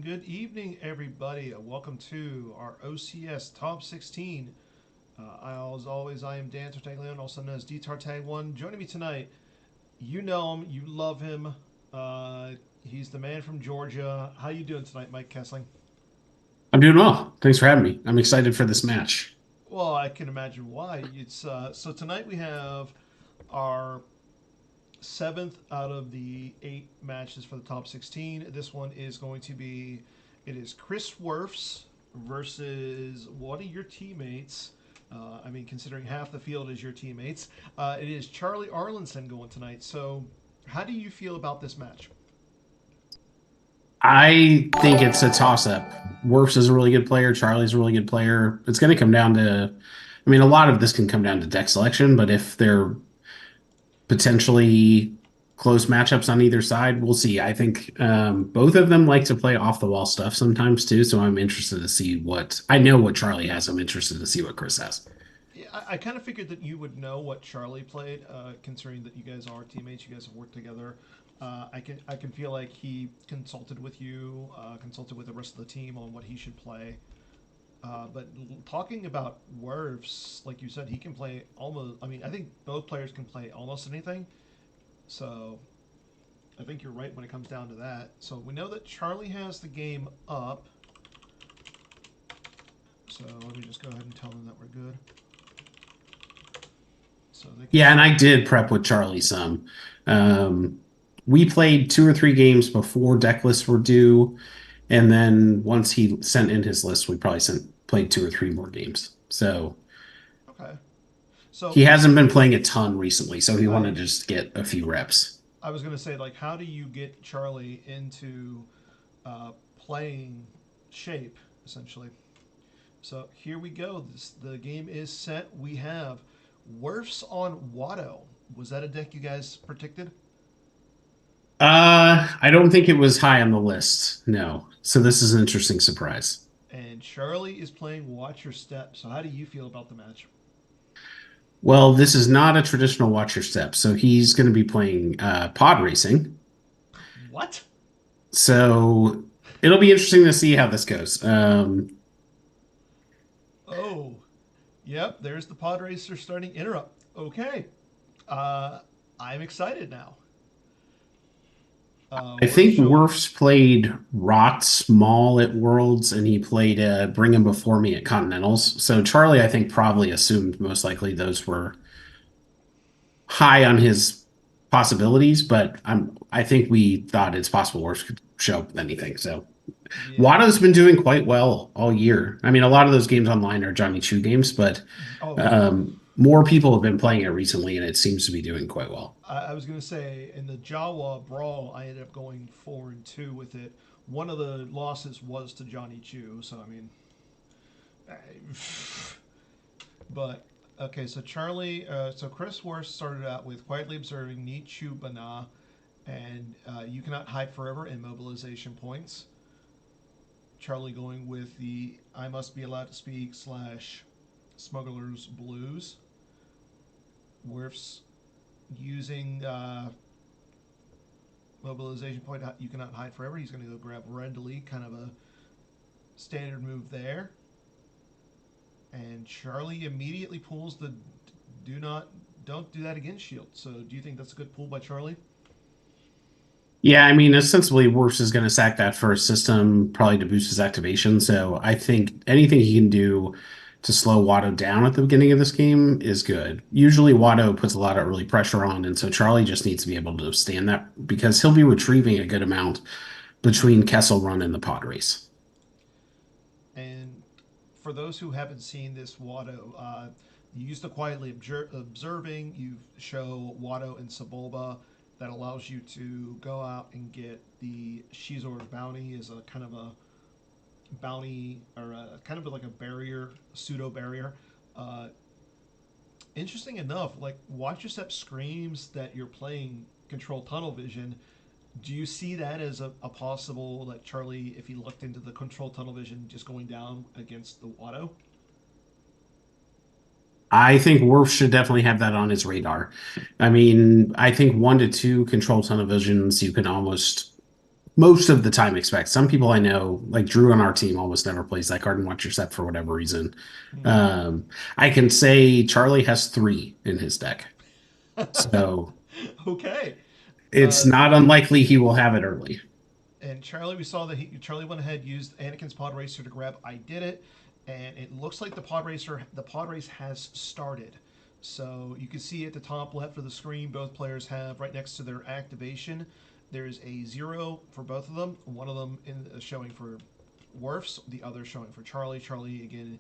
Good evening, everybody. Welcome to our OCS Top 16. As always, I am Dan Tartaglione, also known as DTartag1. Joining me tonight, you know him, you love him. He's the man from Georgia. How you doing tonight, Mike Kessling? I'm doing well. Thanks for having me. I'm excited for this match. Well, I can imagine why. It's so tonight we have our seventh out of the 8 matches for the top 16. This one is going to be it is Chris Wirfs versus one of your teammates. Considering half the field is your teammates, it is Charlie Arlandson going tonight. So, how do you feel about this match? I think it's a toss-up. Wirfs is a really good player. Charlie's a really good player. It's going to come down to, a lot of this can come down to deck selection, but if they're potentially close matchups on either side, we'll see. I think both of them like to play off-the-wall stuff sometimes too, so I'm interested to see what I know what Charlie has. I'm interested to see what Chris has. Yeah, I kind of figured that you would know what Charlie played, considering that you guys are teammates. You guys have worked together. I can feel like he consulted with you, consulted with the rest of the team on what he should play. But talking about Wirfs, like you said, he can play almost. I think both players can play almost anything. So I think you're right when it comes down to that. So we know that Charlie has the game up. So let me just go ahead and tell them that we're good. So they can Yeah, and I start. did prep with Charlie some. Um, we played 2 or 3 games before deck lists were due, and then once he sent in his list, we probably played 2 or 3 more games. So Okay. So he hasn't been playing a ton recently, so he wanted I to just get a few reps. I was gonna say, like, how do you get Charlie into playing shape essentially? So here we go. The game is set. We have Wirfs on Watto. Was that a deck you guys predicted? I don't think it was high on the list. No. So this is an interesting surprise. And Charlie is playing Watch Your Step. So how do you feel about the match? Well, this is not a traditional watch your step, so he's going to be playing pod racing. What? So it'll be interesting to see how this goes. Oh, yep. There's the pod racer starting interrupt. Okay. Uh, I'm excited now. I We're think showing. Wirfs played Rot Small at Worlds, and he played Bring Him Before Me at Continentals. So Charlie, I think, probably assumed most likely those were high on his possibilities, but I think we thought it's possible Wirfs could show up with anything. So Yeah. Watto's been doing quite well all year. A lot of those games online are Johnny Chu games, but Oh yeah. more people have been playing it recently, and it seems to be doing quite well. I was gonna say in the Jawa brawl, I ended up going 4-2 with it. One of the losses was to Johnny Chu, so but okay. So Chris Worst started out with quietly observing Ni Chu Bana, and you cannot hide forever in mobilization points. Charlie going with the I must be allowed to speak slash smugglers blues. Wirfs using mobilization point. You cannot hide forever. He's going to go grab red delete, kind of a standard move there. And Charlie immediately pulls the do not don't do that again shield. So do you think that's a good pull by Charlie? Yeah, ostensibly, Wirfs is going to sack that first system, probably to boost his activation. So I think anything he can do to slow Watto down at the beginning of this game is good. Usually, Watto puts a lot of early pressure on, and so Charlie just needs to be able to stand that because he'll be retrieving a good amount between Kessel Run and the pod race. And for those who haven't seen this Watto, you use the quietly observing. You show Watto and Sebulba. That allows you to go out and get the Shizor's bounty as a kind of a bounty or kind of like a barrier, pseudo barrier. Uh, Interesting enough, like Watch Your Step screams that you're playing Control Tunnel Vision. Do you see that as a possible, like Charlie, if he looked into the Control Tunnel Vision, just going down against the Watto? I think Wirfs should definitely have that on his radar. I think 1 to 2 control tunnel visions, you can almost most of the time expect. Some people I know, like Drew on our team, almost never plays that card and watch your set for whatever reason. Hmm. Um, I can say Charlie has three in his deck, so Okay. it's Uh, not unlikely he will have it early. and Charlie, we saw that Charlie went ahead, used Anakin's pod racer to grab I did it, and it looks like the pod race has started. So you can see at the top left of the screen, both players have right next to their activation. There's a 0 for both of them. One of them showing for Wirfs, the other showing for Charlie. Charlie again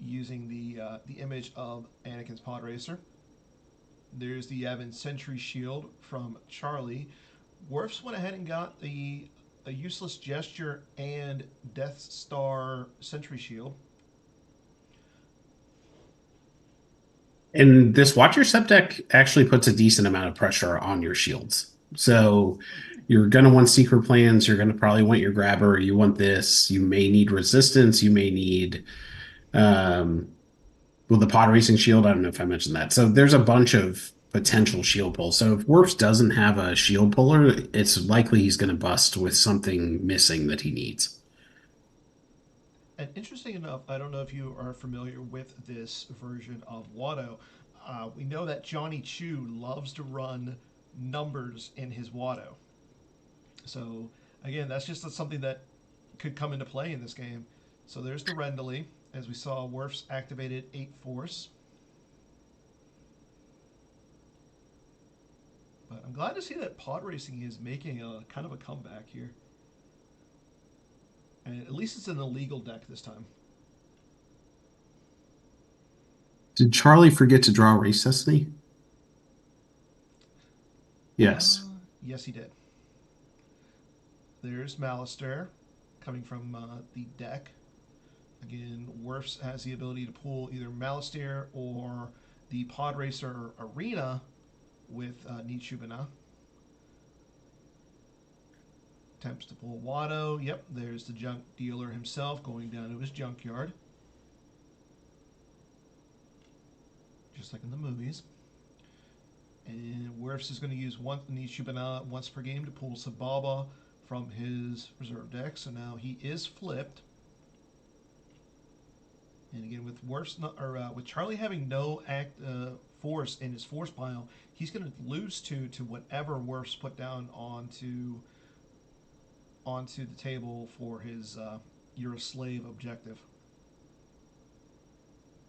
using the image of Anakin's pod racer. There's the Yavin Sentry Shield from Charlie. Wirfs went ahead and got the a useless gesture and Death Star Sentry Shield. And this Watch Your Step deck actually puts a decent amount of pressure on your shields. So you're going to want secret plans. You're going to probably want your grabber. You want this. You may need resistance. You may need, um, well, the pod racing shield. I don't know if I mentioned that. So there's a bunch of potential shield pulls. So if Wirfs doesn't have a shield puller, it's likely he's going to bust with something missing that he needs. And interesting enough, I don't know if you are familiar with this version of Watto. We know that Johnny Chu loves to run numbers in his Watto. So again, that's just something that could come into play in this game. So there's the Rendley. As we saw, Wirfs activated 8 Force. But I'm glad to see that pod racing is making a kind of a comeback here. And at least it's an illegal deck this time. Did Charlie forget to draw Race Destiny? Uh, Yes. yes, he did. There's Malistaire coming from the deck. Again, Wirfs has the ability to pull either Malistaire or the Pod Racer Arena with Nichubana. Attempts to pull Watto. Yep, there's the junk dealer himself going down to his junkyard. Just like in the movies. And Wirfs is going to use one Nichubana once per game to pull Sababa from his reserve deck. So now he is flipped. And again, with with Charlie having no force in his force pile, he's going to lose to whatever Wirfs put down onto the table for his "You're a Slave" objective.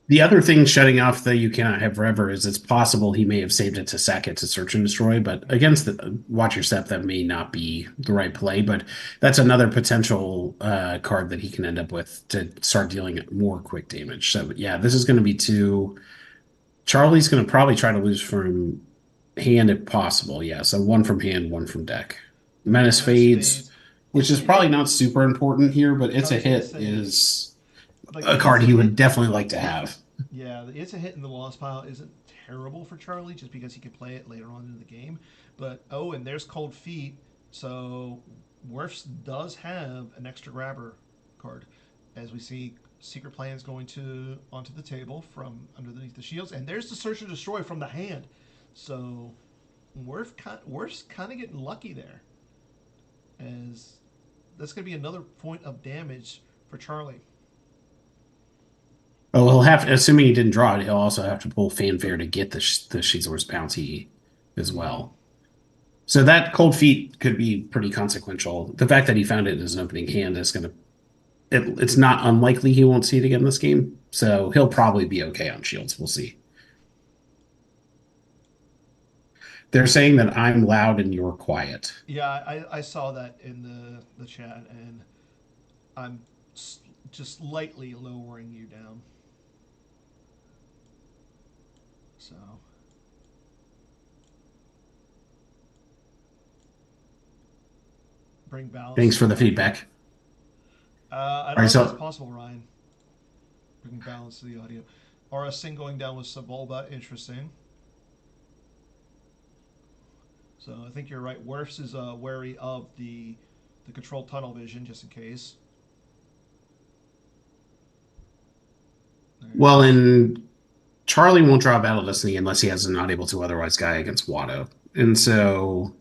The other thing shutting off the you cannot have forever is it's possible he may have saved it to sack it to search and destroy, but against the Watch Your Step, that may not be the right play. But that's another potential card that he can end up with to start dealing more quick damage. So yeah, this is going to be two. Charlie's going to probably try to lose from hand if possible. Yeah, so one from hand, one from deck. Okay, Menace Menace fades, fades. which It's is a probably hit. not super important here, but I it's a was gonna hit say, is like, a card he would definitely like to have. Yeah, it's a hit in the loss pile isn't terrible for Charlie just because he can play it later on in the game. But oh, and there's Cold Feet, so Wirfs does have an extra grabber card, as we see Secret Plans going to onto the table from underneath the shields, and there's the Search and Destroy from the hand. So Wirfs kind of getting lucky there, as that's going to be another point of damage for Charlie. Oh, he'll have, assuming he didn't draw it, he'll also have to pull fanfare to get the Shizor's bounty as Mm-hmm. well. So that cold feet could be pretty consequential. The fact that he found it in his opening hand is going to, it's not unlikely he won't see it again this game. So he'll probably be okay on shields. We'll see. They're saying that I'm loud and you're quiet. Yeah, I saw that in the chat, and I'm just lightly lowering you down. So bring balance Thanks to for the the audio. feedback. I All don't know right, if that's so possible, Ryan. Bring balance to the audio. RS Singh going down with Sabulba, interesting. So I think you're right. Wirfs is wary of the controlled tunnel vision just in case. well, There's and Charlie won't draw Battle Destiny unless he has a not able to otherwise guy against Watto. And so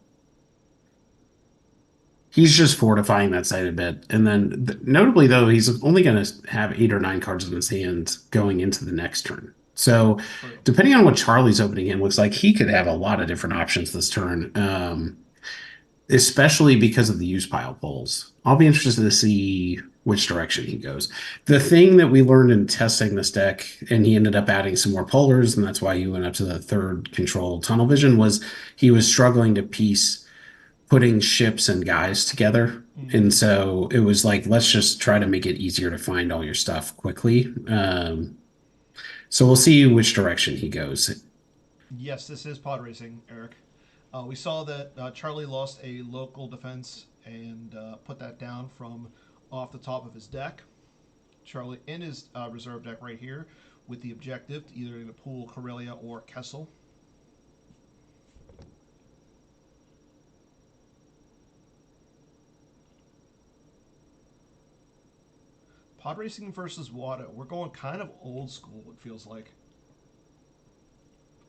He's just fortifying that side a bit. And then, notably, though, he's only going to have 8 or 9 cards in his hand going into the next turn. So, True. depending on what Charlie's opening in looks like, he could have a lot of different options this turn, especially because of the use pile pulls. I'll be interested to see which direction he goes. The thing that we learned in testing this deck, and he ended up adding some more polars, and that's why he went up to the third control tunnel vision, was he was struggling to piece putting ships and guys together. Mm-hmm. And so it was like, let's just try to make it easier to find all your stuff quickly. So we'll see which direction he goes. Yes, this is pod racing, Eric. We saw that Charlie lost a local defense and put that down from off the top of his deck. Charlie in his reserve deck right here with the objective to either to pull Corellia or Kessel. Pod racing versus Watto. We're going kind of old school, it feels like,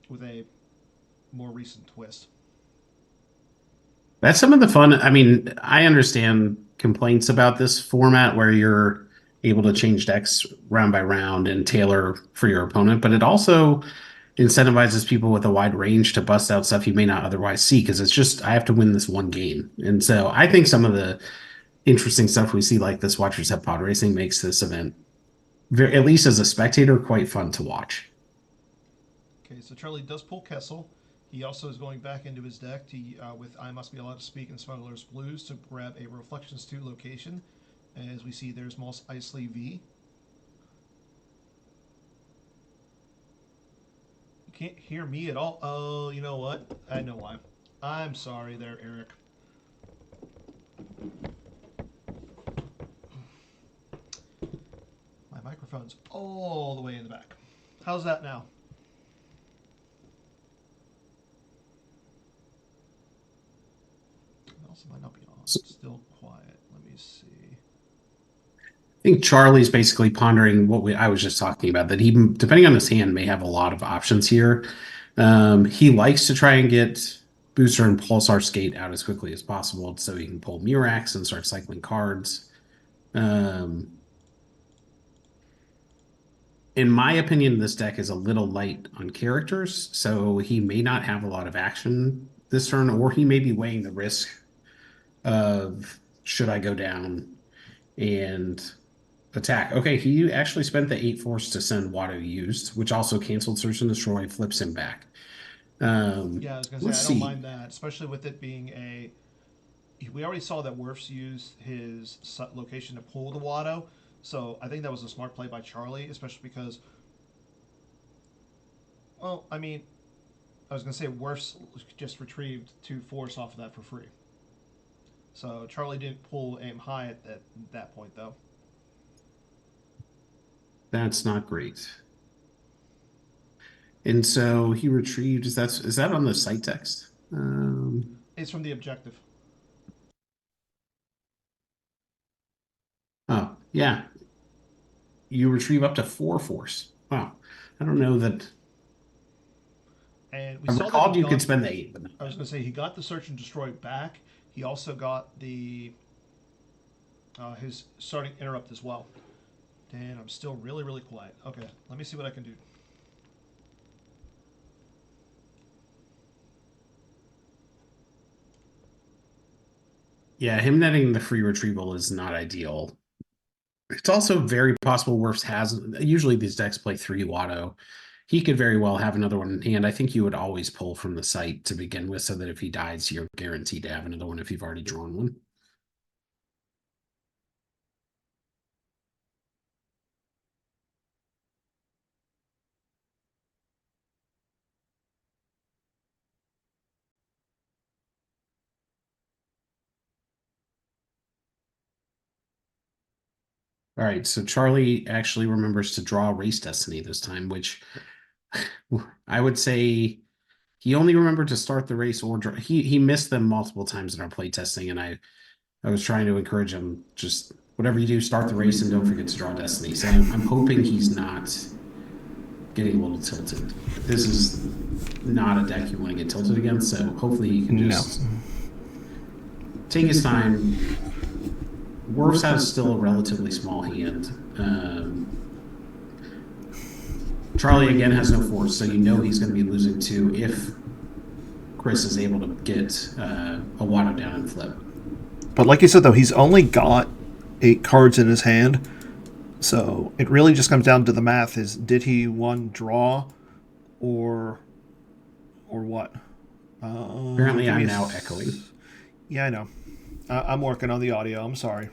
with a more recent twist. That's some of the fun. I mean, I understand complaints about this format where you're able to change decks round by round and tailor for your opponent, but it also incentivizes people with a wide range to bust out stuff you may not otherwise see because it's just, I have to win this one game. And so I think some of the interesting stuff we see, like this Watchers Have Pod Racing, makes this event, at least as a spectator, quite fun to watch. Okay, so Charlie does pull Kessel. He also is going back into his deck to, with I Must Be Allowed to Speak and Smuggler's Blues to grab a Reflections 2 location. As we see, there's Moss Eisley V. You can't hear me at all. Oh, you know what? I know why. I'm sorry there, Eric. My microphone's all the way in the back. How's that now? It also might not be on. So Still quiet. Let me see. I think Charlie's basically pondering what I was just talking about, that he, depending on his hand, may have a lot of options here. He likes to try and get Booster and Pulsar Skate out as quickly as possible so he can pull Murax and start cycling cards. In my opinion, this deck is a little light on characters, so he may not have a lot of action this turn, or he may be weighing the risk of should I go down and attack. Okay, he actually spent the 8 force to send Watto used, which also canceled Search and Destroy, flips him back. Yeah, I was gonna say Let's I don't see. mind that, especially with it being a. We already saw that Wirfs used his location to pull the Watto, so I think that was a smart play by Charlie, especially because. Well, I mean, I was gonna say Wirfs just retrieved 2 force off of that for free. So Charlie didn't pull aim high at that point though. That's not great. And so he retrieved, is that on the site text? It's from the objective. Oh, yeah. You retrieve up to 4 force. Wow. I don't know that And we I saw that he recalled you could got. spend the 8, but not I was that. gonna say he got the search and destroy back. He also got the his starting interrupt as well. Dan, I'm still really, really quiet. Okay, let me see what I can do. Yeah, him netting the free retrieval is not ideal. It's also very possible Wirfs has, usually these decks play 3 Watto. He could very well have another one in hand. I think you would always pull from the site to begin with so that if he dies, you're guaranteed to have another one if you've already drawn one. All right, so Charlie actually remembers to draw Race Destiny this time, which I would say he only remembered to start the race or draw. He missed them multiple times in our play testing, and I was trying to encourage him, just whatever you do, start the race and don't forget to draw Destiny. So I'm hoping he's not getting a little tilted. This is not a deck you want to get tilted against, so hopefully you can No. just take his time. Wirfs has still a relatively small hand. Charlie again has no force, so you know he's going to be losing two if Chris is able to get a Watto down and flip. But like you said, though, he's only got 8 cards in his hand. So it really just comes down to the math: is did he one draw, or what? Apparently, Give me I'm a. now echoing. Yeah, I know. I'm working on the audio. I'm sorry.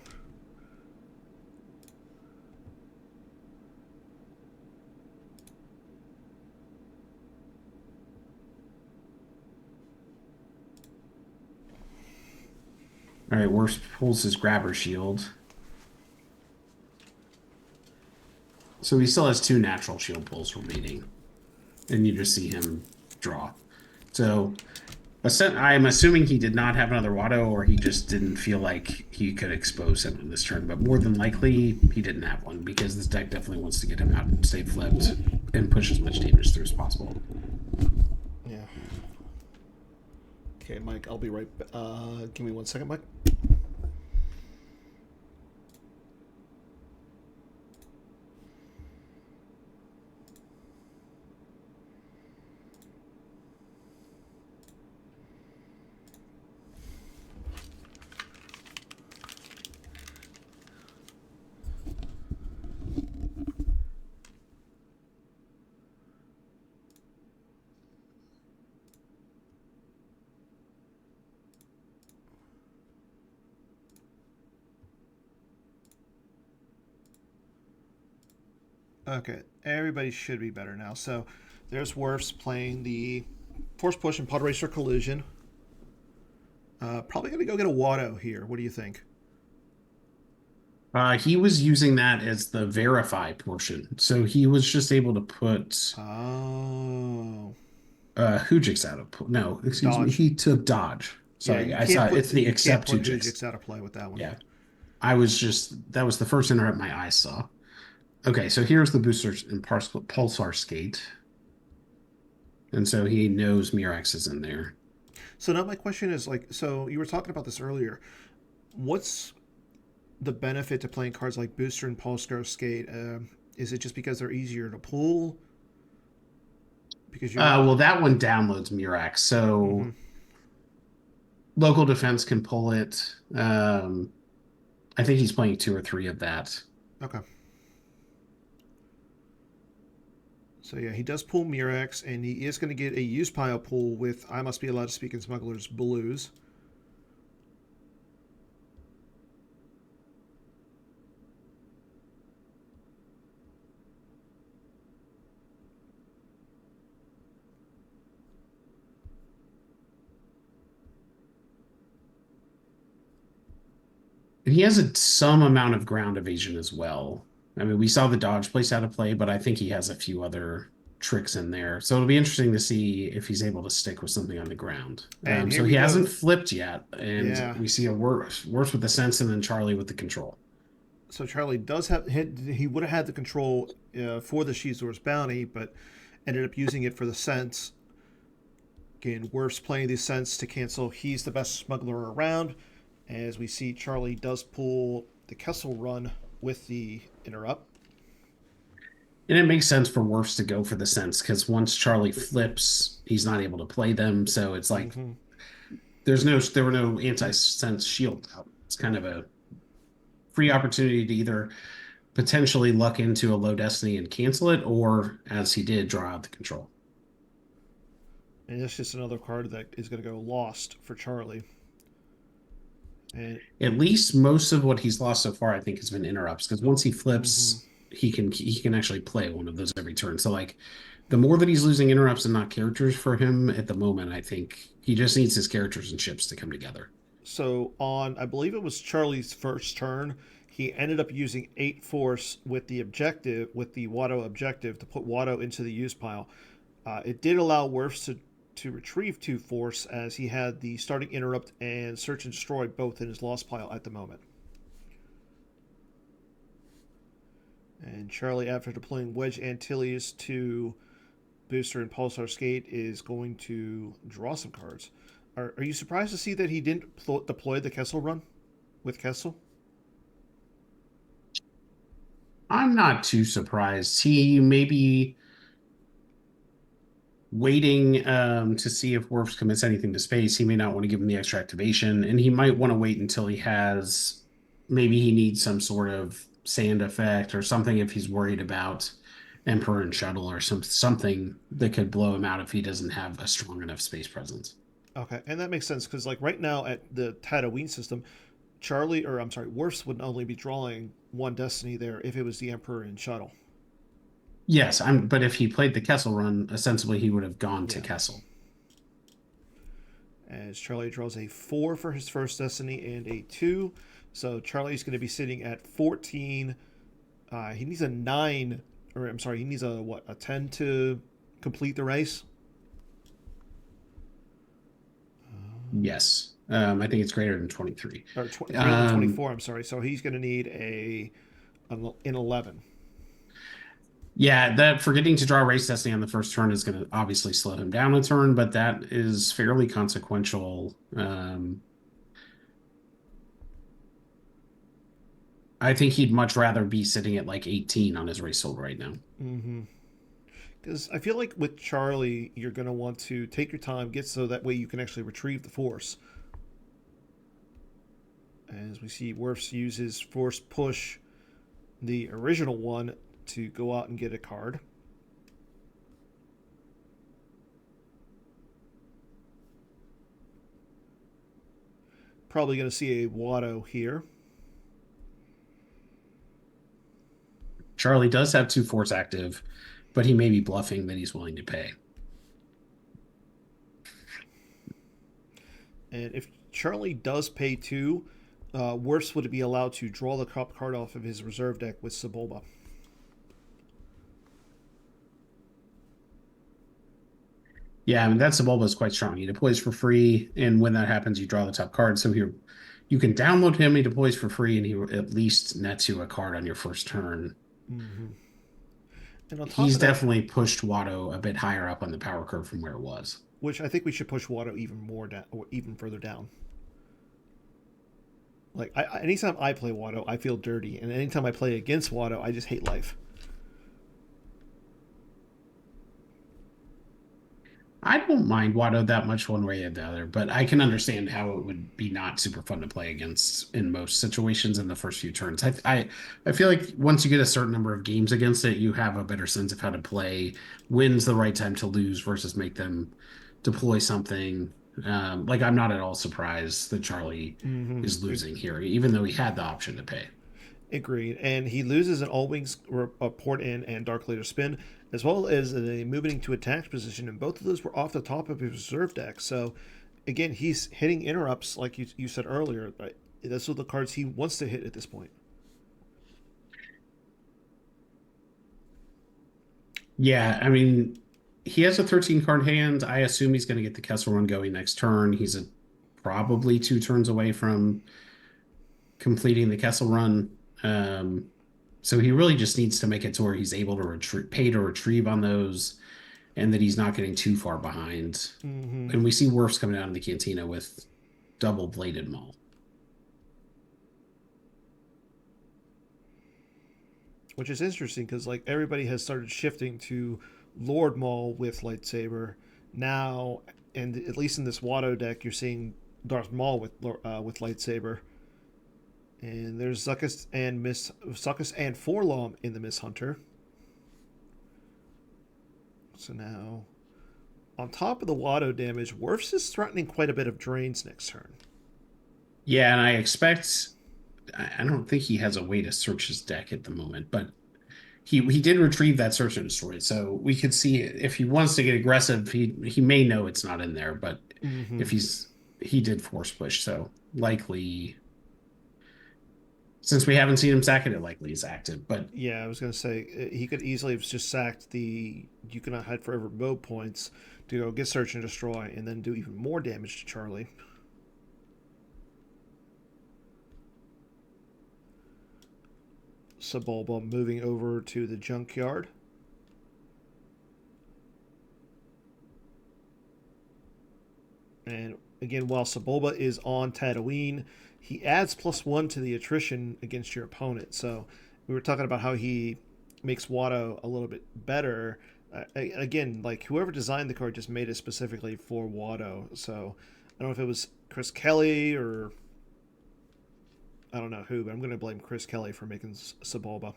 All right, Wirfs pulls his grabber shield. So he still has 2 natural shield pulls remaining. And you just see him draw. So I'm assuming he did not have another Watto, or he just didn't feel like he could expose him on this turn. But more than likely, he didn't have one because this deck definitely wants to get him out and stay flipped and push as much damage through as possible. Yeah. Okay, Mike. I'll be right. Give me 1 second, Mike. Okay, everybody should be better now. So there's Wirfs playing the Force Push and Pod Racer Collision. Probably going to go get a Watto here. What do you think? He was using that as the verify portion. So he was just able to put Oh, Hujix out of no, excuse me. dodge. He took dodge. Yeah, Sorry, I saw it's the you can't accept put Hujix. Hujix out of play with that one. Yeah. I was just that was the first interrupt my eyes saw. Okay, so here's the booster in Pulsar Skate. And so he knows Murex is in there. So now my question is like, so you were talking about this earlier. What's the benefit to playing cards like Booster and Pulsar Skate? Is it just because they're easier to pull? Because you're not. Well, that one downloads Murex, Mm-hmm. so local defense can pull it. I think he's playing 2 or 3 of that. Okay. So yeah, he does pull Murex, and he is going to get a use pile pull with I Must Be Allowed to Speak in Smuggler's Blues. And he has some amount of ground evasion as well. I mean, we saw the dodge place out of play, but I think he has a few other tricks in there. So it'll be interesting to see if he's able to stick with something on the ground. And here So we he go. hasn't flipped yet, and Yeah. we see a worse with the sense, and then Charlie with the control. So Charlie does have hit. He would have had the control for the Shizor's bounty, but ended up using it for the sense. Again, Wirfs playing the sense to cancel. He's the best smuggler around. As we see, Charlie does pull the Kessel run with the interrupt. And it makes sense for Wirfs to go for the sense because once Charlie flips, he's not able to play them. So it's like Mm-hmm. there were no anti-sense shield out. It's kind of a free opportunity to either potentially luck into a low destiny and cancel it, or as he did, draw out the control. And it's just another card that is going to go lost for Charlie. And At least most of what he's lost so far, I think, has been interrupts because once he mm-hmm. flips, he can actually play one of those every turn. So like the more that he's losing interrupts and not characters for him at the moment, I think he just needs his characters and ships to come together. So on, I believe it was Charlie's first turn, he ended up using 8 force with the objective, with the Watto objective, to put Watto into the use pile. It did allow Wirfs to retrieve 2 force as he had the starting interrupt and search and destroy both in his lost pile at the moment. And Charlie, after deploying Wedge Antilles to Booster and Pulsar Skate, is going to draw some cards. Are you surprised to see that he didn't deploy the Kessel run with Kessel? I'm not too surprised. He maybe waiting to see if Wirfs commits anything to space. He may not want to give him the extra activation, and he might want to wait until he has maybe he needs some sort of sand effect or something if he's worried about Emperor and Shuttle or something that could blow him out if he doesn't have a strong enough space presence. Okay, and that makes sense because like right now at the Tatooine system, Charlie or I'm sorry, Worfs would only be drawing one Destiny there if it was the Emperor and Shuttle. Yes, but if he played the Kessel run, ostensibly he would have gone to Yeah. Kessel. As Charlie draws a 4 for his first Destiny and a 2. So Charlie's going to be sitting at 14. He needs a 9, or I'm sorry, he needs a what, a 10 to complete the race? Yes. I think it's greater than 23. Or greater than Um, 24, I'm sorry. So he's going to need an 11. yeah, that forgetting to draw race destiny on the first turn is going to obviously slow him down a turn, but that is fairly consequential. I think he'd much rather be sitting at like 18 on his race hold right now. Mm-hmm. Because I feel like with Charlie, you're going to want to take your time, get so that way you can actually retrieve the Force. As we see Wirfs use his Force push, the original one, to go out and get a card. Probably going to see a Watto here. Charlie does have two force active, but he may be bluffing that he's willing to pay. And if Charlie does pay 2, Wirfs would be allowed to draw the top card off of his reserve deck with Sebulba. Yeah, I mean that Sebulba is quite strong. He deploys for free, and when that happens, you draw the top card. So you can download him. He deploys for free, and he at least nets you a card on your first turn. Mm-hmm. And on top He's of that, definitely pushed Watto a bit higher up on the power curve from where it was. which I think we should push Watto even more down, or even further down. Like anytime I play Watto, I feel dirty, and anytime I play against Watto, I just hate life. I don't mind Watto that much one way or the other, but I can understand how it would be not super fun to play against in most situations in the first few turns. I feel like once you get a certain number of games against it, you have a better sense of how to play, when's the right time to lose versus make them deploy something. Like I'm not at all surprised that Charlie Mm-hmm. is losing here, even though he had the option to pay. Agreed. And he loses an all wings port in and dark later spin, as well as a moving to attack position, and both of those were off the top of his reserve deck. So again, he's hitting interrupts like you said earlier. But those are the cards he wants to hit at this point. Yeah, I mean, he has a 13 card hand. I assume he's going to get the Kessel Run going next turn. He's probably two turns away from completing the Kessel Run. Um, so he really just needs to make it to where he's able to pay to retrieve on those and that he's not getting too far behind. Mm-hmm. And we see Wirfs coming out of the cantina with double bladed maul. Which is interesting because like everybody has started shifting to Lord Maul with lightsaber now, and at least in this Watto deck, you're seeing Darth Maul with lightsaber. And there's Zuckuss and Forlom in the Miss Hunter. So now, on top of the Watto damage, Wirfs is threatening quite a bit of drains next turn. Yeah, and I expect I don't think he has a way to search his deck at the moment, but he did retrieve that search and destroy. So we could see if he wants to get aggressive, he may know it's not in there, but Mm-hmm. if he did force push, so likely since we haven't seen him sack it, it likely is active. But Yeah, I was gonna say he could easily have just sacked the "You cannot hide forever" mode points to go get search and destroy, and then do even more damage to Charlie. Sebulba moving over to the junkyard. And again, while Sebulba is on Tatooine, he adds +1 to the attrition against your opponent. So we were talking about how he makes Watto a little bit better. Again, like whoever designed the card just made it specifically for Watto. So I don't know if it was Chris Kelly or I don't know who, but I'm going to blame Chris Kelly for making Sebulba.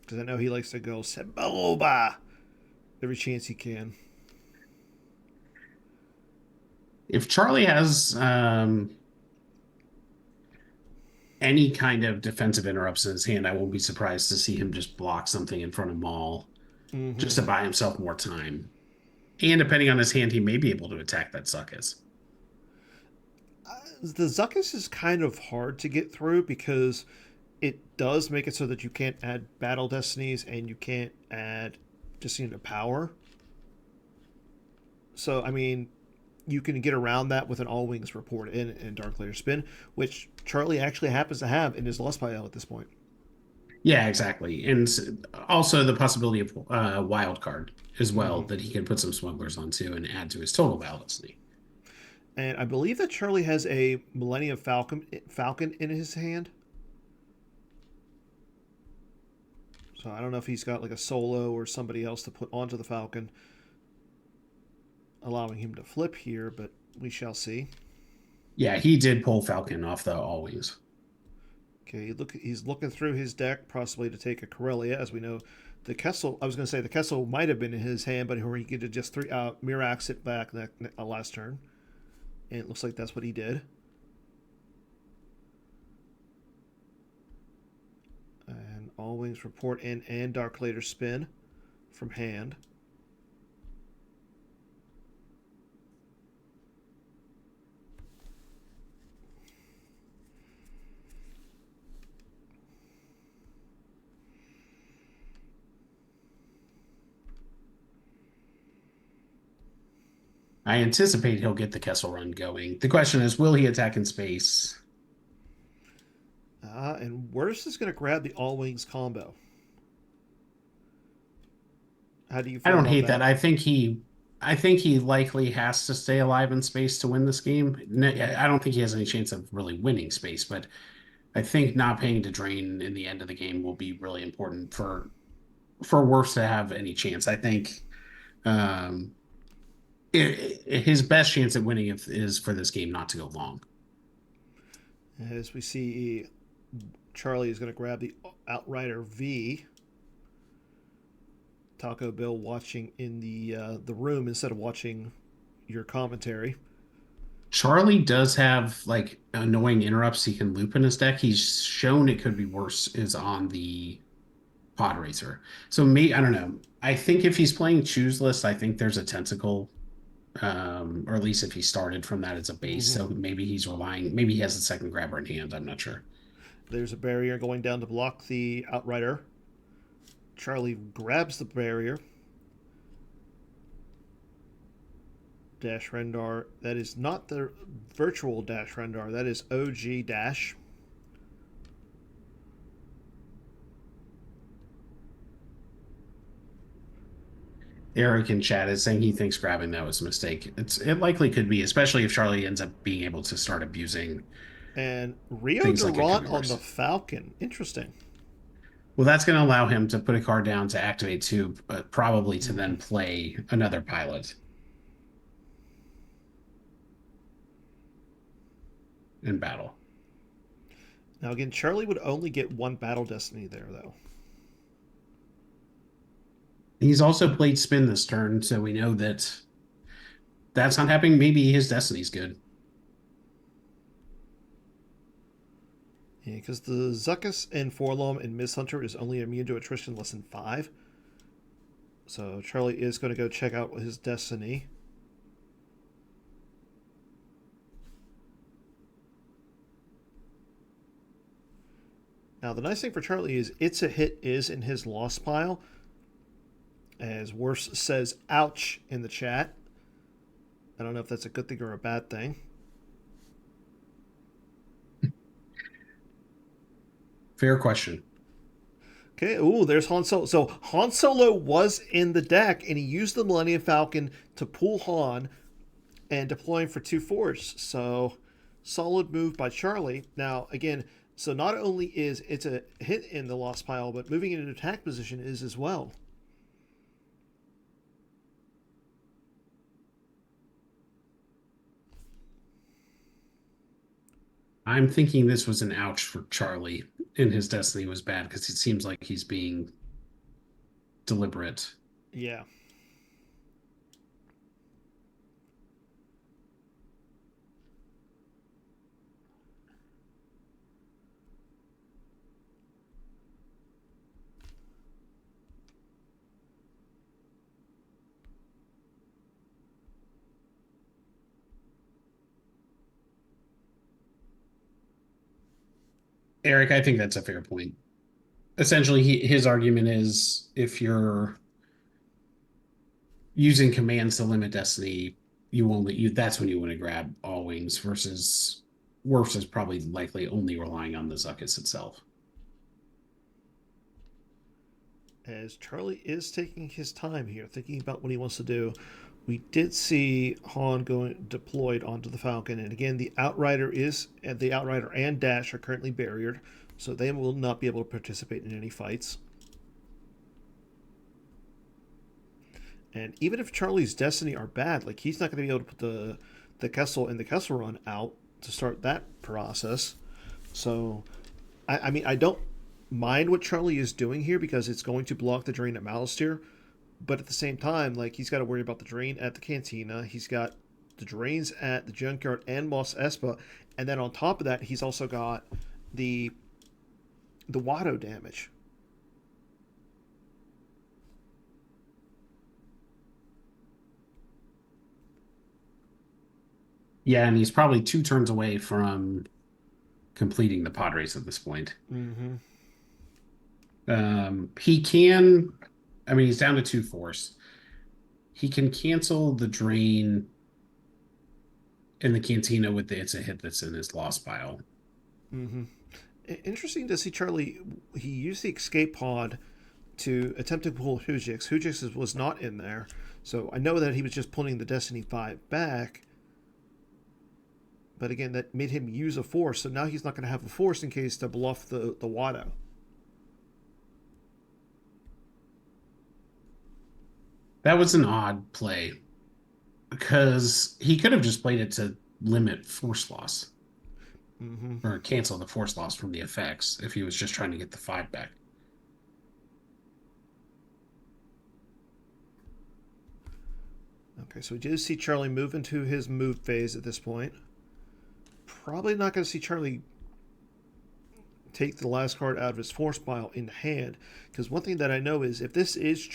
Because I know he likes to go Sebulba every chance he can. If Charlie has any kind of defensive interrupts in his hand, I won't be surprised to see him just block something in front of Maul Mm-hmm. just to buy himself more time. And depending on his hand, he may be able to attack that Succus. The Zuckus is kind of hard to get through because it does make it so that you can't add battle destinies and you can't add Destiny to power. So, I mean, you can get around that with an all wings report in Dark Layer Spin, which Charlie actually happens to have in his Lost pile at this point. Yeah, exactly. And also the possibility of wild card as well Mm-hmm. that he can put some smugglers onto and add to his total battle destiny. And I believe that Charlie has a Millennium Falcon in his hand. So I don't know if he's got like a solo or somebody else to put onto the Falcon, allowing him to flip here, but we shall see. Yeah, he did pull Falcon off the always. Okay, he's looking through his deck, possibly to take a Corellia. As we know, the Kessel. I was going to say the Kessel might have been in his hand, but he could just Mirax it back last turn, and it looks like that's what he did. And all wings report in and Dark Later Spin from hand. I anticipate he'll get the Kessel Run going. The question is, will he attack in space? And Wirfs is going to grab the all wings combo. How do you I feel don't about hate that. that? I think he likely has to stay alive in space to win this game. I don't think he has any chance of really winning space, but I think not paying to drain in the end of the game will be really important for Wirfs to have any chance. I think um, his best chance at winning is for this game not to go long. As we see, Charlie is going to grab the Outrider V. Taco Bill watching in the room instead of watching your commentary. Charlie does have like annoying interrupts he can loop in his deck. He's shown it could be worse is on the pod racer. So me, I don't know. I think if he's playing choose list, I think there's a tentacle, or at least if he started from that as a base. Mm-hmm. So maybe he has a second grabber in hand. I'm not sure. There's a barrier going down to block the Outrider. Charlie grabs the barrier. Dash Rendar. That is not the virtual Dash Rendar. That is OG Dash. Eric in chat is saying he thinks grabbing that was a mistake. It likely could be, especially if Charlie ends up being able to start abusing And Rio things like it could Durant be on the worse. Falcon. Interesting. Well, that's going to allow him to put a card down to activate two, but probably to Mm-hmm. then play another pilot in battle. Now, again, Charlie would only get one Battle Destiny there, though. He's also played spin this turn, so we know that that's not happening. Maybe his destiny's good. Yeah, because the Zuckus and Forlom and Miss Hunter is only immune to attrition less than 5. So Charlie is going to go check out his destiny. Now, the nice thing for Charlie is It's a Hit is in his loss pile. As Wirfs says, ouch in the chat. I don't know if that's a good thing or a bad thing. Fair question. Okay, ooh, there's Han Solo. So Han Solo was in the deck, and he used the Millennium Falcon to pull Han and deploying for 2 force. So solid move by Charlie. Now, again, so not only is it's a hit in the lost pile, but moving into attack position is as well. I'm thinking this was an ouch for Charlie, and his destiny was bad because it seems like he's being deliberate. Yeah. Eric, I think that's a fair point. Essentially, his argument is if you're using commands to limit destiny, that's when you want to grab all wings versus Wirfs is probably likely only relying on the Zuckuss itself. As Charlie is taking his time here, thinking about what he wants to do. We did see Han going deployed onto the Falcon, and again, the Outrider and Dash are currently barriered, so they will not be able to participate in any fights. And even if Charlie's Destiny are bad, like he's not going to be able to put the Kessel and the Kessel Run out to start that process. So, I mean, I don't mind what Charlie is doing here because it's going to block the drain at Malastir. But at the same time, like he's got to worry about the drain at the Cantina. He's got the drains at the Junkyard and Mos Espa, and then on top of that, he's also got the Watto damage. Yeah, and he's probably 2 turns away from completing the pod race at this point. Mm-hmm. He can, I mean, he's down to 2 force. He can cancel the drain in the Cantina with the it's a hit that's in his lost pile. Mm-hmm. Interesting to see Charlie. He used the escape pod to attempt to pull Hujix. Hujix was not in there, so I know that he was just pulling the Destiny 5 back. But again, that made him use a force, so now he's not going to have a force in case to bluff the Watto. That was an odd play because he could have just played it to limit force loss Mm-hmm. or cancel the force loss from the effects if he was just trying to get the 5 back. Okay, so we do see Charlie move into his move phase at this point. Probably not going to see Charlie take the last card out of his force pile in hand, because one thing that I know is if this is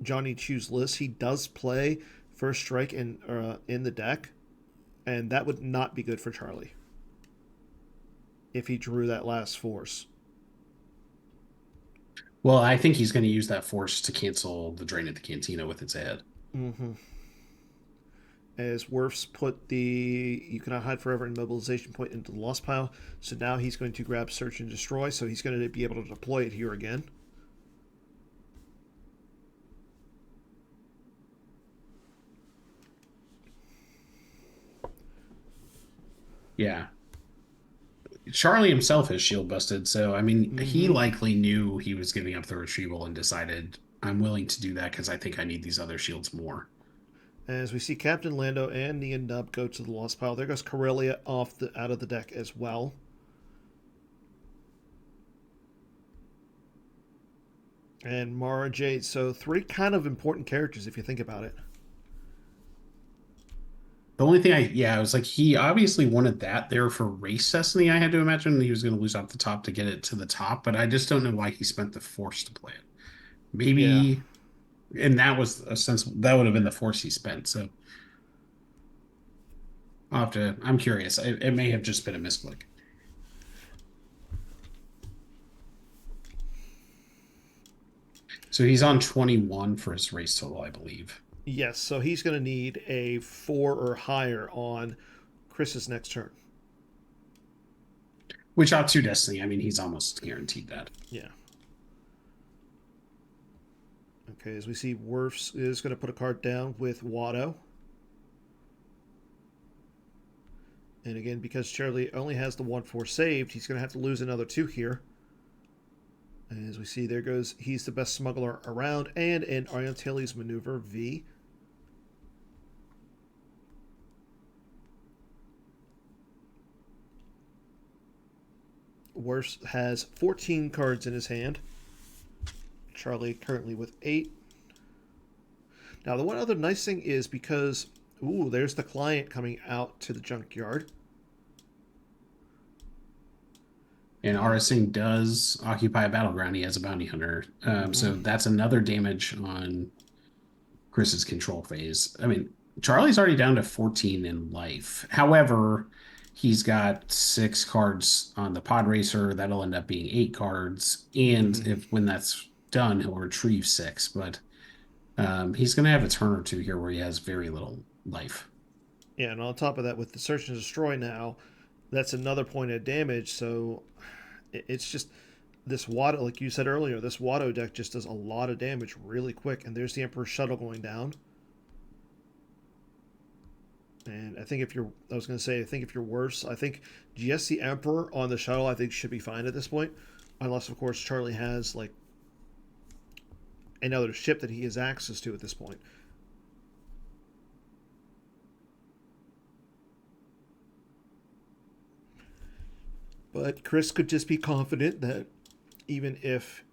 Johnny Chu's list, he does play First Strike in the deck, and that would not be good for Charlie if he drew that last force. Well, I think he's going to use that force to cancel the drain at the Cantina with its head. Mm-hmm. As Wirfs put the You Cannot Hide Forever and Mobilization Point into the lost pile, so now he's going to grab Search and Destroy, so he's going to be able to deploy it here again. Yeah. Charlie himself has shield busted, so I mean, he Mm-hmm. likely knew he was giving up the retrieval and decided, I'm willing to do that because I think I need these other shields more. As we see Captain Lando and Nia Nub go to the lost pile, there goes Corellia out of the deck as well. And Mara Jade. So 3 kind of important characters if you think about it. The only thing I was like, he obviously wanted that there for race destiny. I had to imagine he was going to lose off the top to get it to the top, but I just don't know why he spent the force to play it. Yeah. Maybe, and that was a sense that would have been the force he spent. So I'm curious. It may have just been a misclick. So he's on 21 for his race total, I believe. Yes, so he's going to need a 4 or higher on Chris's next turn. Which out 2 destiny, I mean, he's almost guaranteed that. Yeah. Okay, as we see, Wirfs is going to put a card down with Watto. And again, because Charlie only has the 1-4 saved, he's going to have to lose another 2 here. And as we see, there goes, he's the best smuggler around, and in Arlandson maneuver V. Wirfs has 14 cards in his hand. Charlie currently with 8. Now, the one other nice thing is because, ooh, there's the client coming out to the junkyard. And And, Arasing does occupy a battleground. He has a bounty hunter. mm-hmm, So that's another damage on Chris's control phase. I mean, Charlie's already down to 14 in life. However, he's got 6 cards on the pod racer. That'll end up being 8 cards. And mm-hmm. if when that's done, he'll retrieve 6. But he's going to have a turn or two here where he has very little life. Yeah, and on top of that, with the search and destroy now, that's another point of damage. So it's just this Watto, like you said earlier, this Watto deck just does a lot of damage really quick. And there's the Emperor Shuttle going down. And I think if you're, I was going to say, I think if you're worse, I think just the Emperor on the shuttle, I think should be fine at this point, unless of course Charlie has like another ship that he has access to at this point. But Chris could just be confident that even if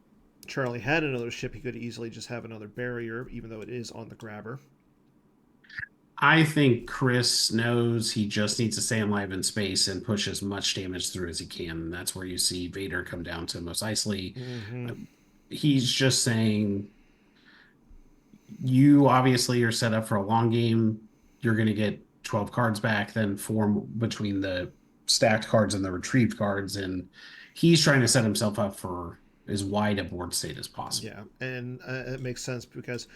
Charlie had another ship, he could easily just have another barrier, even though it is on the grabber. I think Chris knows he just needs to stay alive in space and push as much damage through as he can. And that's where you see Vader come down to Mos Eisley. Mm-hmm. Uh, He's just saying, you obviously are set up for a long game. You're going to get 12 cards back, then form between the stacked cards and the retrieved cards. And he's trying to set himself up for as wide a board state as possible. Yeah, and it makes sense because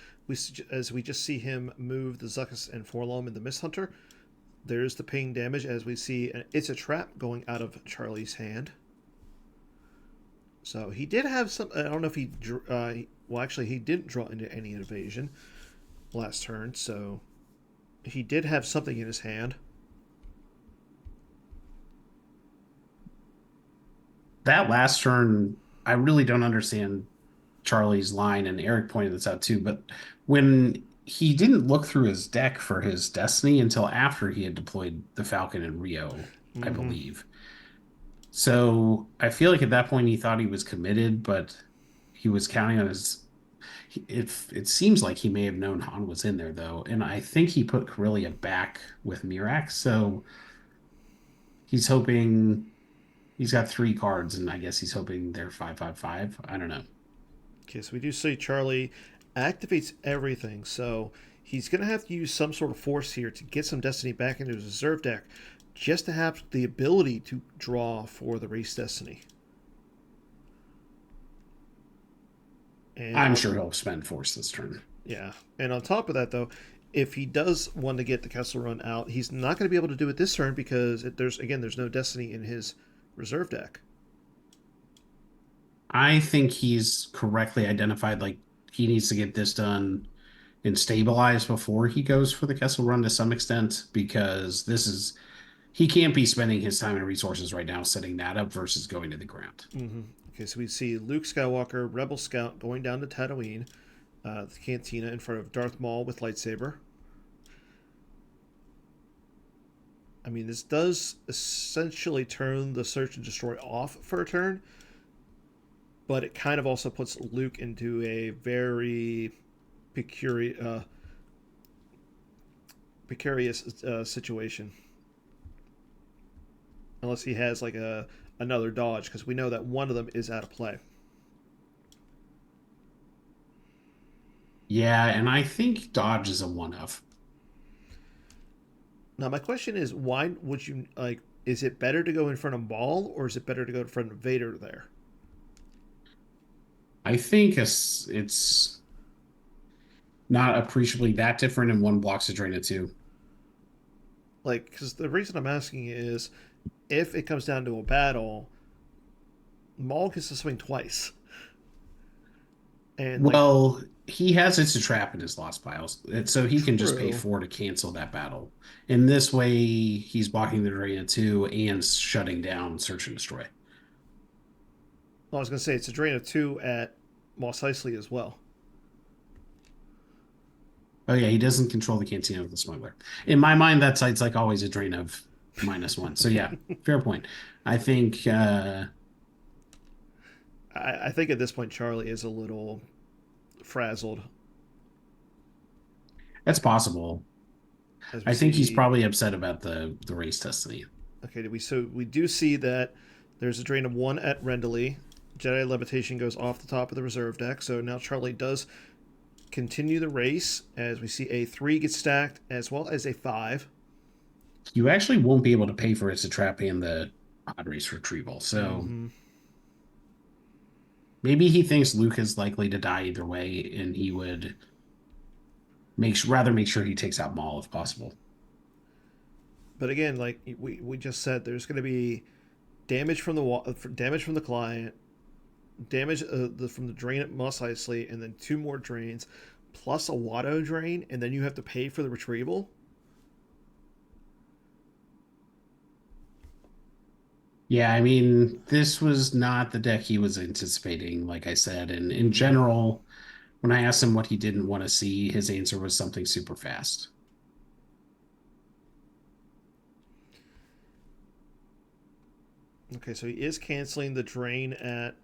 as we just see him move the Zuckus and Forlom in the Mist Hunter, there's the ping damage as we see it's a trap going out of Charlie's hand. So he did have some. I don't know if he. Well, actually, he didn't draw into any invasion last turn, so he did have something in his hand. That last turn, I really don't understand Charlie's line, and Eric pointed this out too. But when he didn't look through his deck for his destiny until after he had deployed the Falcon and Rio, I Mm-hmm. believe. So I feel like at that point he thought he was committed, but he was counting on his. It seems like he may have known Han was in there though, and I think he put Corellia back with Mirax, so he's hoping he's got 3 cards, and I guess he's hoping they're 5/5/5. I don't know. Okay, so we do see Charlie activates everything, so he's going to have to use some sort of force here to get some Destiny back into his reserve deck just to have the ability to draw for the race Destiny. And I'm sure he'll spend force this turn. yeah, and on top of that, though, if he does want to get the Kessel Run out, he's not going to be able to do it this turn because there's no Destiny in his reserve deck. I think he's correctly identified, like he needs to get this done and stabilized before he goes for the Kessel Run to some extent, because this is he can't be spending his time and resources right now setting that up versus going to the ground. Mm-hmm. Okay, so we see Luke Skywalker, Rebel Scout, going down to Tatooine, the Cantina in front of Darth Maul with lightsaber. I mean, this does essentially turn the Search and Destroy off for a turn, but it kind of also puts Luke into a very precarious situation. Unless he has like another dodge, because we know that one of them is out of play. Yeah, and I think dodge is a one of. Now, my question is, why would you like? Is it better to go in front of Maul, or is it better to go in front of Vader there? I think it's not appreciably that different, and one blocks to drain it too. Like, because the reason I'm asking is, if it comes down to a battle, Maul gets to swing twice, and like, Well, he has It's a Trap in his lost piles, so he can just pay True. 4 to cancel that battle. In this way, he's blocking the Drain of 2 and shutting down Search and Destroy. I was going to say it's a drain of 2 at Moss Eisley as well. Oh yeah, he doesn't control the Cantina of the Smuggler. In my mind, that site's like always a drain of -1. So yeah, fair point. I think I think at this point Charlie is a little frazzled that's possible. as we I think he's see. probably upset about the race destiny. Okay, so we do see that there's a drain of 1 at Rendley. Jedi Levitation goes off the top of the reserve deck, so now Charlie does continue the race as we see a 3 get stacked as well as a 5. You actually won't be able to pay for It's a Trap and the Pod Race Retrieval. So Mm-hmm. maybe he thinks Luke is likely to die either way, and he would rather make sure he takes out Maul if possible. But again, like we just said, there's going to be damage from the damage from the client, damage from the drain at Moss Eisley, and then 2 more drains, plus a Watto drain, and then you have to pay for the retrieval. Yeah, I mean, this was not the deck he was anticipating, like I said. And in No. general, when I asked him what he didn't want to see, his answer was something super fast. Okay, so he is canceling the drain at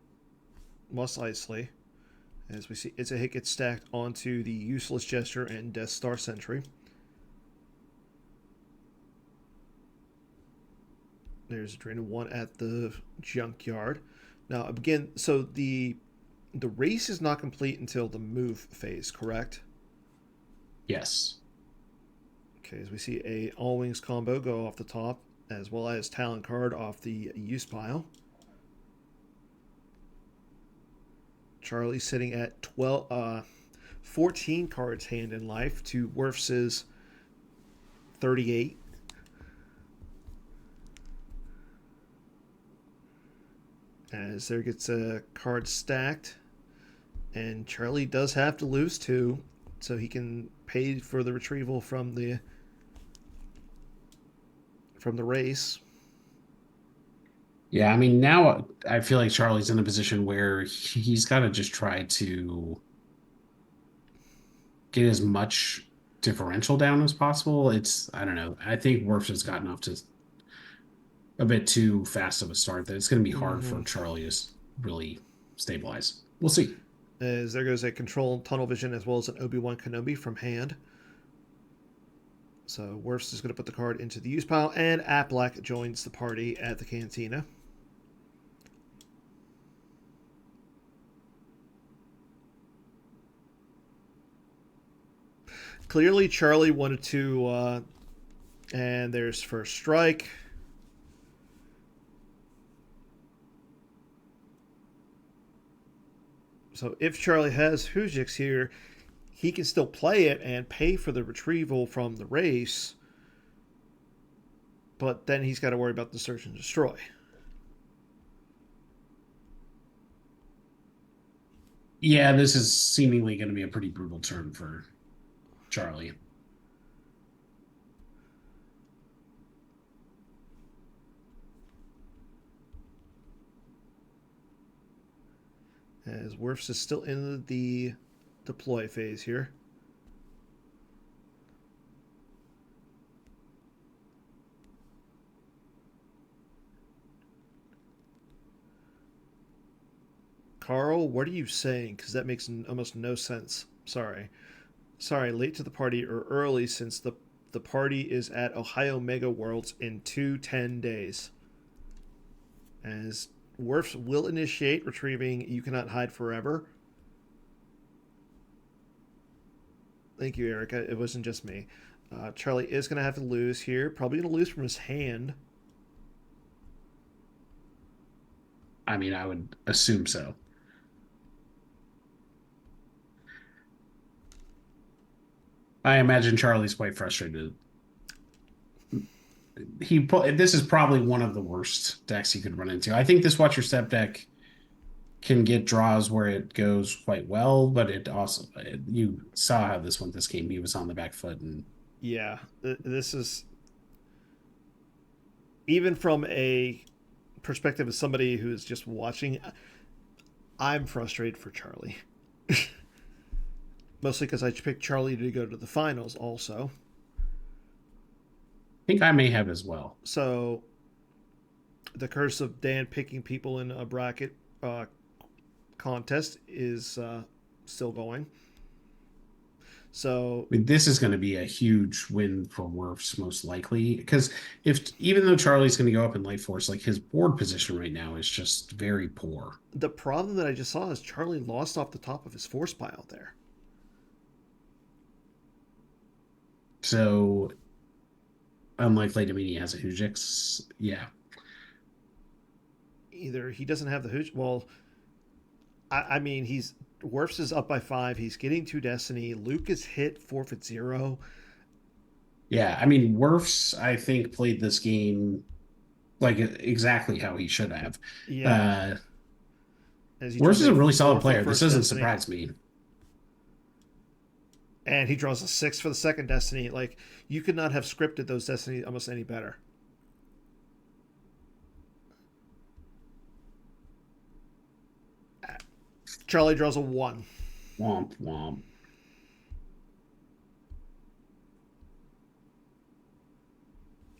Moss Eisley. As we see, it's a hit gets stacked onto the Useless Gesture and Death Star Sentry. There's a drain of 1 at the Junkyard. Now, again, so the race is not complete until the move phase, correct? Yes. Okay, as we see a All Wings combo go off the top, as well as Talon Card off the use pile. Charlie sitting at 14 cards hand in life to Wirfs' 38. As there gets a card stacked, and Charlie does have to lose 2, so he can pay for the retrieval from the race. Yeah, I mean, now I feel like Charlie's in a position where he's got to just try to get as much differential down as possible. I don't know. I think Wirfs has gotten off to a bit too fast of a start that it's going to be hard Mm-hmm. for Charlie to really stabilize. We'll see. As there goes a control tunnel vision as well as an Obi-Wan Kenobi from hand. So Wirfs is going to put the card into the use pile, and Aplak joins the party at the cantina. Clearly, Charlie wanted to, and there's first strike. So if Charlie has Hujix here, he can still play it and pay for the retrieval from the race, but then he's got to worry about the search and destroy. Yeah, this is seemingly going to be a pretty brutal turn for Charlie. As Wirfs is still in the deploy phase here. Carl, what are you saying? Because that makes almost no sense. Sorry, late to the party or early since the party is at Ohio Mega Worlds in 2 10 days. As Wirfs will initiate retrieving You Cannot Hide Forever. Thank you, Erica. It wasn't just me. Charlie is going to have to lose here. Probably going to lose from his hand. I mean, I would assume so. I imagine Charlie's quite frustrated. This is probably one of the worst decks you could run into. I think this Watch Your Step deck can get draws where it goes quite well, but you saw how this went this game. He was on the back foot, and Yeah, this is even from a perspective of somebody who's just watching. I'm frustrated for Charlie, mostly because I picked Charlie to go to the finals also. I think I may have as well. So the curse of Dan picking people in a bracket contest is still going. So I mean, this is going to be a huge win for Wirfs, most likely, because if even though Charlie's going to go up in light force, like his board position right now is just very poor. the problem that I just saw is Charlie lost off the top of his force pile there. So unlikely to mean he has a Hujix. Yeah. Either he doesn't have the hooch. Well, I mean, he's Wirfs is up by 5. He's getting 2 Destiny. Luke is hit, forfeit 0. Yeah. I mean, Wirfs, I think, played this game like exactly how he should have. Yeah, Uh, as he Wirfs draws is a a really 4 solid for the player. This first doesn't Destiny, surprise me. and he draws a 6 for the second Destiny. Like, you could not have scripted those Destiny almost any better. Charlie draws a 1. Womp womp.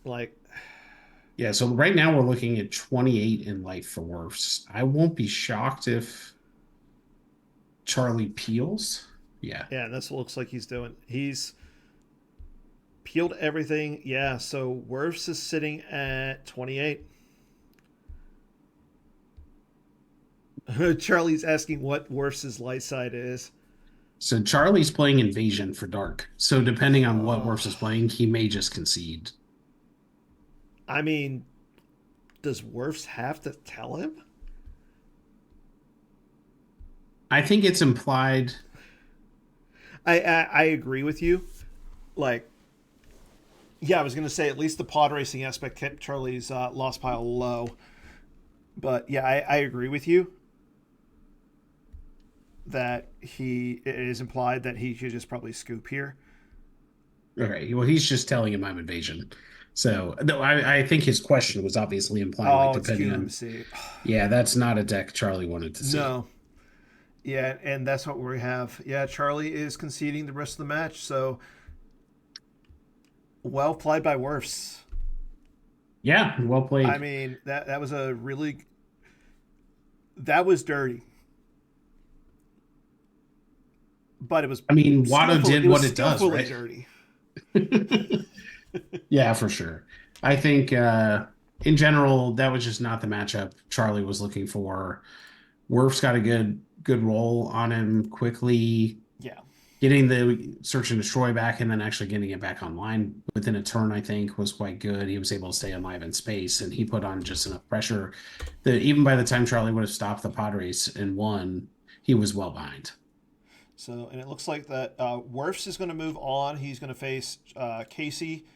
Like, Yeah, so right now we're looking at 28 in life for Wirfs. I won't be shocked if Charlie peels. Yeah. yeah, that's what it looks like he's doing. He's peeled everything. Yeah, so Wirfs is sitting at 28. Charlie's asking what Wirfs' light side is. So Charlie's playing Invasion for Dark. So depending on what Oh, Wirfs is playing, he may just concede. I mean, does Wirfs have to tell him? I think it's implied. I agree with you. Like, yeah, I was gonna say at least the pod racing aspect kept Charlie's loss pile low. But yeah, I agree with you that it is implied that he should just probably scoop here. Okay, well, he's just telling him I'm Invasion. So no, I think his question was obviously implying, like, Oh, it's depending on. QMC. Yeah, that's not a deck Charlie wanted to see. No. Yeah, and that's what we have. Yeah, Charlie is conceding the rest of the match, so well played by Wirfs. Yeah, well I played. mean, that was a really that was dirty, but it was I mean, Watto skillfully. did It was what it does, skillfully right? dirty. Yeah, for sure. I think in general, that was just not the matchup Charlie was looking for. Wirf's got a good roll on him quickly, Yeah. getting the search and destroy back and then actually getting it back online within a turn, I think, was quite good. He was able to stay alive in space, and he put on just enough pressure that even by the time Charlie would have stopped the pod race and won, he was well behind. So, and it looks like that Wirfs is going to move on. He's going to face Casey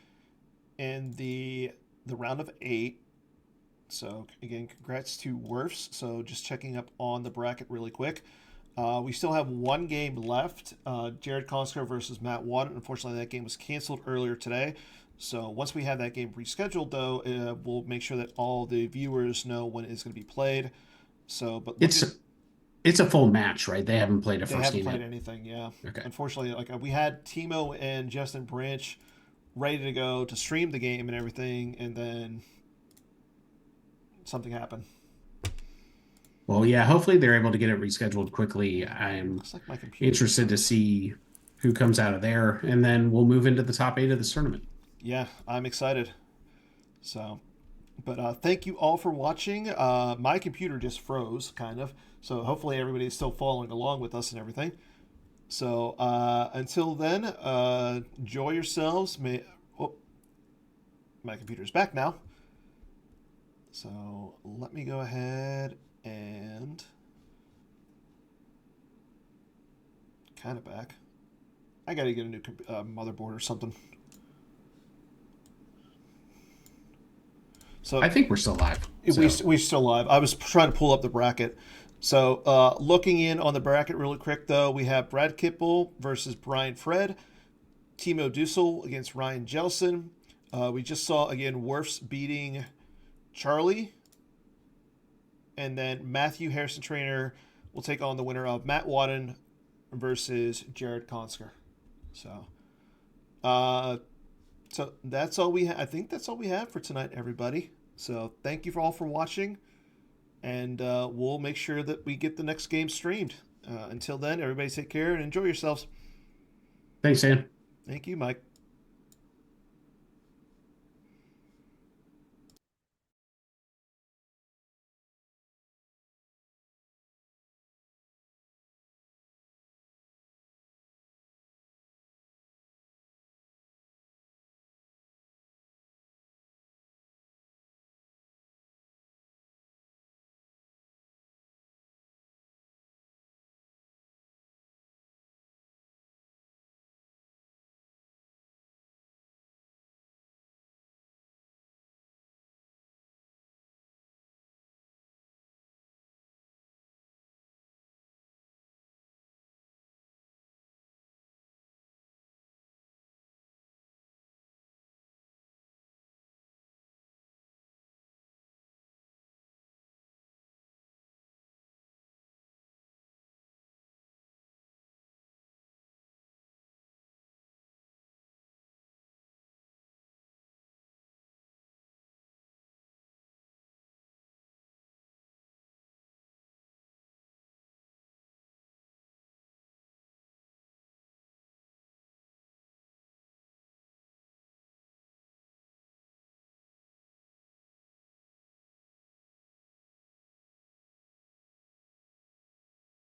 in the round of 8. So again, congrats to Wirfs. So just checking up on the bracket really quick. We still have one game left. Jared Konsker versus Matt Watto. Unfortunately, that game was canceled earlier today. So once we have that game rescheduled, though, we'll make sure that all the viewers know when it's going to be played. So, but It's a full match, right? They haven't played a they first haven't game played yet. anything. Yeah, Okay. unfortunately, like we had Timo and Justin Branch ready to go to stream the game and everything, and then something happened. Well, yeah, hopefully they're able to get it rescheduled quickly. I'm Looks like my computer just interested to froze. see who comes out of there, and then we'll move into the top 8 of this tournament. Yeah, I'm excited. So, but thank you all for watching. My computer just froze, kind of. So hopefully everybody's still following along with us and everything. So until then, enjoy yourselves. Oh, my computer's back now. So let me go ahead and kind of back. I got to get a new motherboard or something. So I think we're still live. we still live. I was trying to pull up the bracket. So, looking in on the bracket really quick, though, we have Brad Kipple versus Brian Fred, Timo Dussel against Ryan Jelson. We just saw, again, Wirfs beating Charlie. And then Matthew Harrison Trainer will take on the winner of Matt Wadden versus Jared Konsker. So, that's all we I think that's all we have for tonight, everybody. So thank you all for watching, and we'll make sure that we get the next game streamed. Until then, everybody take care and enjoy yourselves. Thanks, Dan. Thank you, Mike.